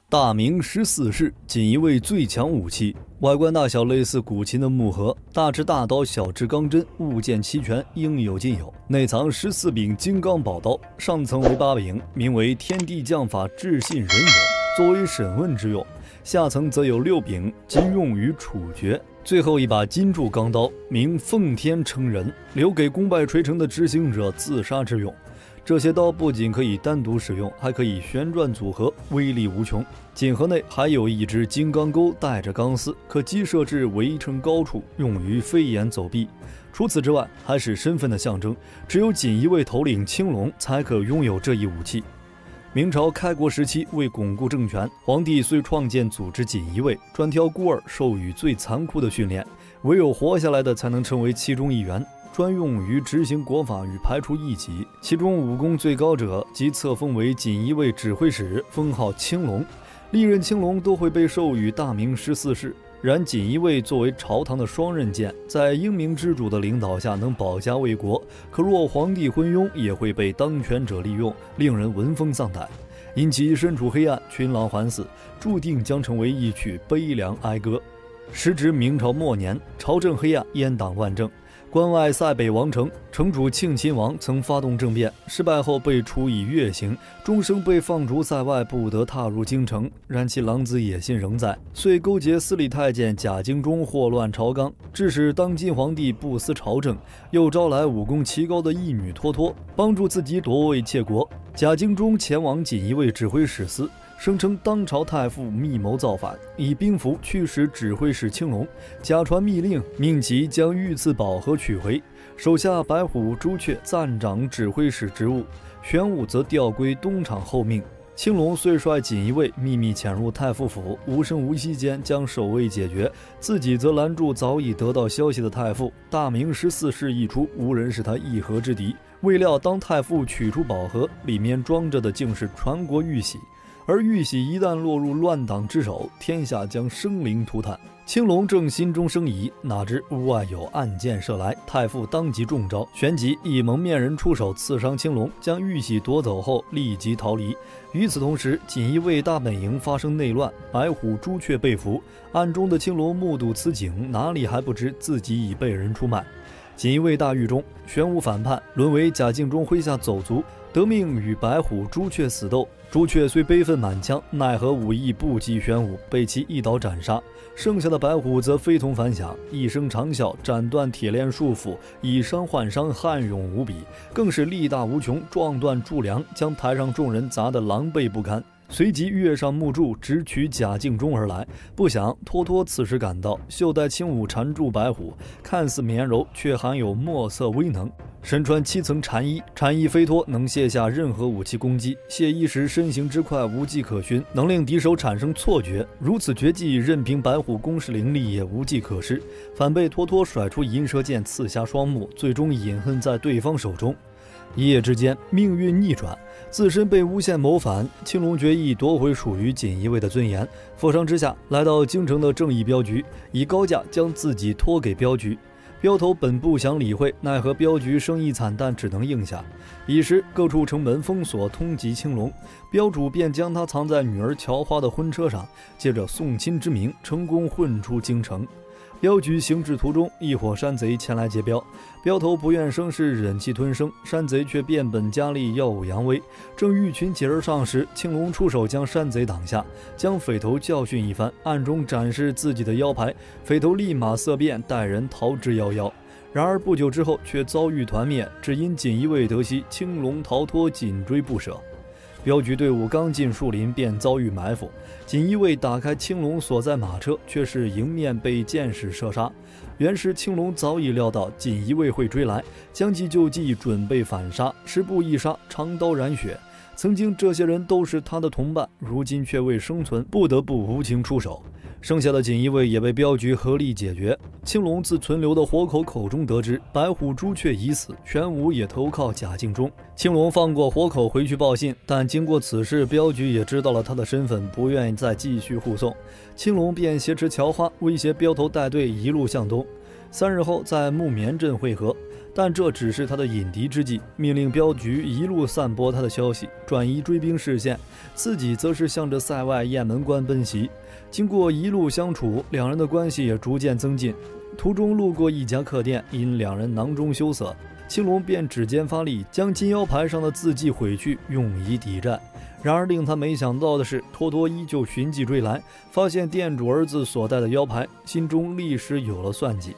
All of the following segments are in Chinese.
大明14世锦衣卫最强武器，外观大小类似古琴的木盒，大持大刀，小持钢针，物件齐全，应有尽有。内藏14柄金刚宝刀，上层为8柄，名为天地将法至信人我，作为审问之用；下层则有6柄，仅用于处决。最后一把金铸钢刀，名奉天承人，留给功败垂成的执行者自杀之用。这些刀不仅可以单独使用，还可以旋转组合，威力无穷。锦盒内还有一只金刚钩，带着钢丝，可击射至围城高处，用于飞檐走壁。除此之外，还是身份的象征，只有锦衣卫头领青龙才可拥有这一武器。明朝开国时期，为巩固政权，皇帝虽创建组织锦衣卫，专挑孤儿授予最残酷的训练，唯有活下来的才能成为其中一员，专用于执行国法与排除异己。其中武功最高者即册封为锦衣卫指挥使，封号青龙。历任青龙都会被授予大明14世。然锦衣卫作为朝堂的双刃剑，在英明之主的领导下能保家卫国，可若皇帝昏庸，也会被当权者利用，令人闻风丧胆。因其身处黑暗，群狼环死，注定将成为一曲悲凉哀歌。时值明朝末年，朝政黑暗，阉党乱政。关外塞北王城城主庆亲王曾发动政变，失败后被处以月刑，终生被放逐塞外，不得踏入京城。然其狼子野心仍在，遂勾结司礼太监贾敬忠祸乱朝纲，致使当今皇帝不思朝政，又招来武功奇高的义女托托，帮助自己夺位窃国。贾敬忠前往锦衣卫指挥使司，声称当朝太傅密谋造反，以兵符驱使指挥使青龙，假传密令，命其将御赐宝盒取回。手下白虎、朱雀暂掌指挥使职务，玄武则调归东厂候命。青龙遂率锦衣卫秘密潜入太傅府，无声无息间将守卫解决，自己则拦住早已得到消息的太傅。大明14世一出，无人是他一合之敌。未料当太傅取出宝盒，里面装着的竟是传国玉玺。而玉玺一旦落入乱党之手，天下将生灵涂炭。青龙正心中生疑，哪知屋外有暗箭射来，太傅当即中招，旋即一蒙面人出手刺伤青龙，将玉玺夺走后立即逃离。与此同时，锦衣卫大本营发生内乱，白虎、朱雀被俘，暗中的青龙目睹此景，哪里还不知自己已被人出卖。锦衣卫大狱中，玄武反叛，沦为贾敬忠麾下走卒，得命与白虎、朱雀死斗。朱雀虽悲愤满腔，奈何武艺不及玄武，被其一刀斩杀。剩下的白虎则非同凡响，一声长啸，斩断铁链束缚，以伤换伤，悍勇无比，更是力大无穷，撞断柱梁，将台上众人砸得狼狈不堪。随即跃上木柱，直取贾敬忠而来。不想托托此时赶到，袖带轻舞缠住白虎，看似绵柔，却含有墨色威能。身穿7层禅衣，禅衣飞脱，能卸下任何武器攻击。卸衣时身形之快，无迹可寻，能令敌手产生错觉。如此绝技，任凭白虎攻势凌厉，也无计可施，反被托托甩出银蛇剑刺瞎双目，最终饮恨在对方手中。一夜之间，命运逆转，自身被诬陷谋反，青龙决意夺回属于锦衣卫的尊严。负伤之下，来到京城的正义镖局，以高价将自己托给镖局。镖头本不想理会，奈何镖局生意惨淡，只能应下。彼时各处城门封锁，通缉青龙，镖主便将他藏在女儿乔花的婚车上，借着送亲之名，成功混出京城。镖局行至途中，一伙山贼前来劫镖，镖头不愿生事，忍气吞声，山贼却变本加厉，耀武扬威。正欲群起而上时，青龙出手将山贼挡下，将匪头教训一番，暗中展示自己的腰牌，匪头立马色变，带人逃之夭夭。然而不久之后却遭遇团灭，只因锦衣卫得悉青龙逃脱，紧追不舍。镖局队伍刚进树林，便遭遇埋伏。锦衣卫打开青龙所在马车，却是迎面被箭矢射杀。原时青龙早已料到锦衣卫会追来，将计就计，准备反杀。时不一杀，长刀染血。曾经这些人都是他的同伴，如今却为生存，不得不无情出手。剩下的锦衣卫也被镖局合力解决。青龙自存留的活口口中得知，白虎、朱雀已死，玄武也投靠贾敬忠。青龙放过活口回去报信，但经过此事，镖局也知道了他的身份，不愿意再继续护送。青龙便挟持乔花，威胁镖头带队一路向东。3日后在木棉镇会合。但这只是他的引敌之计，命令镖局一路散播他的消息，转移追兵视线，自己则是向着塞外雁门关奔袭。经过一路相处，两人的关系也逐渐增进。途中路过一家客店，因两人囊中羞涩，青龙便指尖发力，将金腰牌上的字迹毁去，用以抵债。然而令他没想到的是，托托依旧寻迹追来，发现店主儿子所带的腰牌，心中立时有了算计。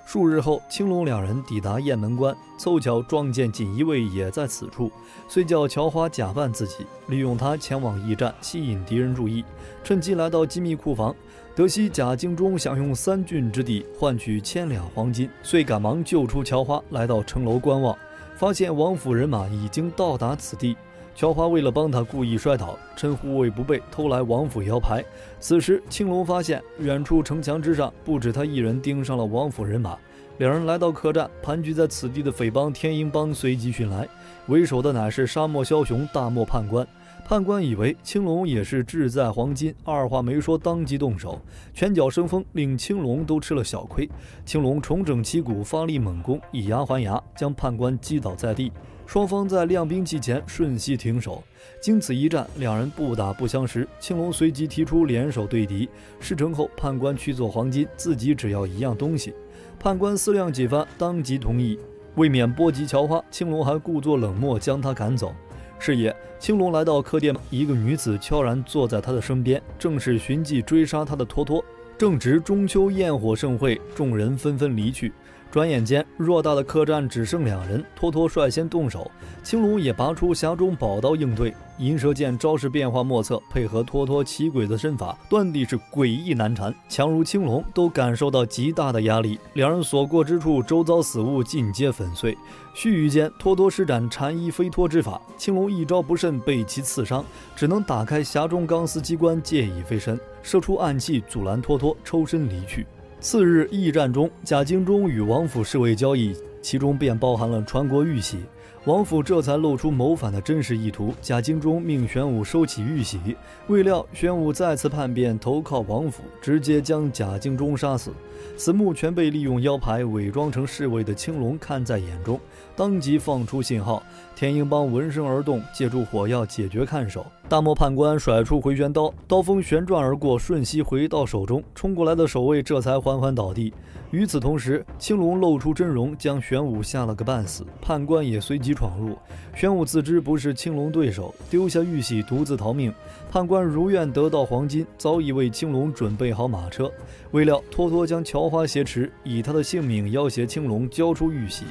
数日后，青龙两人抵达雁门关，凑巧撞见锦衣卫也在此处，遂叫乔花假扮自己，利用他前往驿站，吸引敌人注意，趁机来到机密库房。得悉贾敬忠想用3郡之地换取1000两黄金，遂赶忙救出乔花，来到城楼观望，发现王府人马已经到达此地。乔花为了帮他，故意摔倒，趁护卫不备偷来王府腰牌。此时青龙发现远处城墙之上不止他一人盯上了王府人马，两人来到客栈，盘踞在此地的匪帮天鹰帮随即寻来，为首的乃是沙漠枭雄大漠判官。判官以为青龙也是志在黄金，二话没说当即动手，拳脚生风，令青龙都吃了小亏。青龙重整旗鼓，发力猛攻，以牙还牙，将判官击倒在地。双方在亮兵器前瞬息停手，经此一战，两人不打不相识。青龙随即提出联手对敌。事成后，判官去做黄金，自己只要一样东西。判官思量几番，当即同意。为免波及乔花，青龙还故作冷漠，将他赶走。是夜，青龙来到客店，一个女子悄然坐在他的身边，正是寻迹追杀他的托托。正值中秋焰火盛会，众人纷纷离去。转眼间，偌大的客栈只剩2人，托托率先动手，青龙也拔出匣中宝刀应对。银蛇剑招式变化莫测，配合托托奇诡的身法，断地是诡异难缠。强如青龙都感受到极大的压力，两人所过之处，周遭死物尽皆粉碎。须臾间，托托施展缠衣飞脱之法，青龙一招不慎被其刺伤，只能打开匣中钢丝机关，借以飞身，射出暗器阻拦托托抽身离去。次日驿站中，贾敬忠与王府侍卫交易，其中便包含了传国玉玺。王府这才露出谋反的真实意图。贾敬忠命玄武收起玉玺，未料玄武再次叛变，投靠王府，直接将贾敬忠杀死。此幕全被利用腰牌伪装成侍卫的青龙看在眼中，当即放出信号。天鹰帮闻声而动，借助火药解决看守。大漠判官甩出回旋刀，刀锋旋转而过，瞬息回到手中，冲过来的守卫这才缓缓倒地。与此同时，青龙露出真容，将玄武吓了个半死。判官也随即闯入，玄武自知不是青龙对手，丢下玉玺独自逃命。判官如愿得到黄金，早已为青龙准备好马车。未料托托将乔花挟持，以他的性命要挟青龙交出玉玺。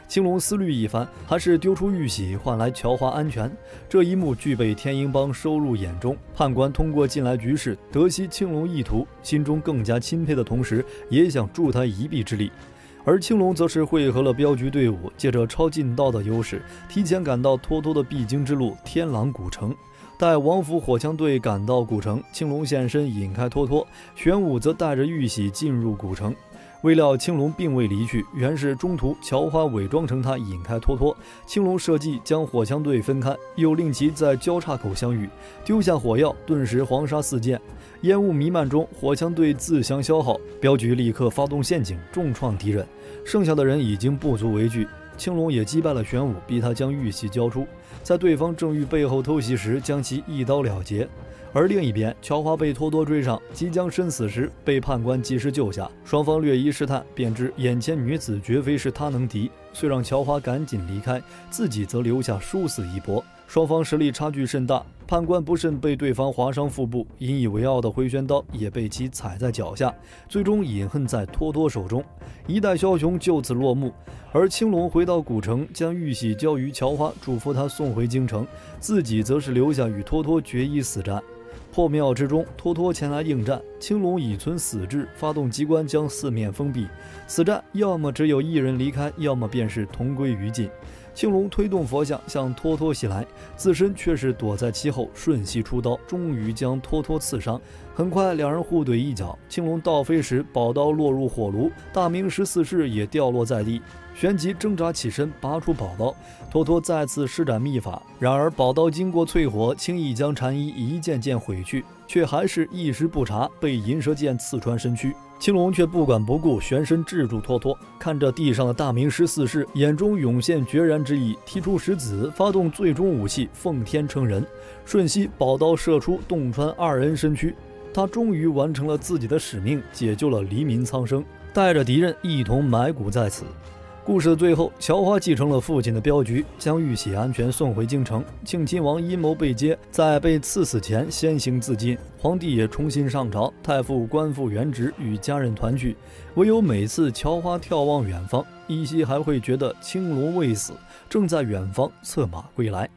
青龙思虑一番，还是丢出玉玺换来乔花安全。这一幕俱被天鹰帮收入眼中。判官通过近来局势得悉青龙意图，心中更加钦佩的同时，也想助他一臂之力。而青龙则是汇合了镖局队伍，借着超近道的优势，提前赶到托托的必经之路天狼古城。待王府火枪队赶到古城，青龙现身引开托托，玄武则带着玉玺进入古城。未料青龙并未离去，原是中途乔花伪装成他引开托托，青龙设计将火枪队分开，又令其在交叉口相遇，丢下火药，顿时黄沙四溅。烟雾弥漫中，火枪队自相消耗，镖局立刻发动陷阱，重创敌人。剩下的人已经不足为惧，青龙也击败了玄武，逼他将玉玺交出，在对方正欲背后偷袭时，将其一刀了结。而另一边，乔花被托托追上，即将身死时，被判官及时救下。双方略一试探，便知眼前女子绝非是他能敌，遂让乔花赶紧离开，自己则留下殊死一搏。双方实力差距甚大，判官不慎被对方划伤腹部，引以为傲的回旋刀也被其踩在脚下，最终饮恨在托托手中。一代枭雄就此落幕。而青龙回到古城，将玉玺交于乔花，嘱咐他送回京城，自己则是留下与托托决一死战。破庙之中，托托前来应战，青龙已存死志，发动机关将四面封闭。此战要么只有一人离开，要么便是同归于尽。青龙推动佛像向托托袭来，自身却是躲在其后，瞬息出刀，终于将托托刺伤。很快两人互怼一脚，青龙倒飞时宝刀落入火炉，大明14世也掉落在地。旋即挣扎起身，拔出宝刀。托托再次施展秘法，然而宝刀经过淬火，轻易将禅衣一件件毁去，却还是一时不察，被银蛇剑刺穿身躯。青龙却不管不顾，旋身制住托托。看着地上的大明石四世，眼中涌现决然之意，提出石子，发动最终武器奉天承人，瞬息宝刀射出，洞穿二人身躯。他终于完成了自己的使命，解救了黎民苍生，带着敌人一同埋骨在此。故事的最后，乔花继承了父亲的镖局，将玉玺安全送回京城。庆亲王阴谋被揭，在被赐死前先行自尽，皇帝也重新上朝，太傅官复原职，与家人团聚。唯有每次乔花眺望远方，依稀还会觉得青龙未死，正在远方策马归来。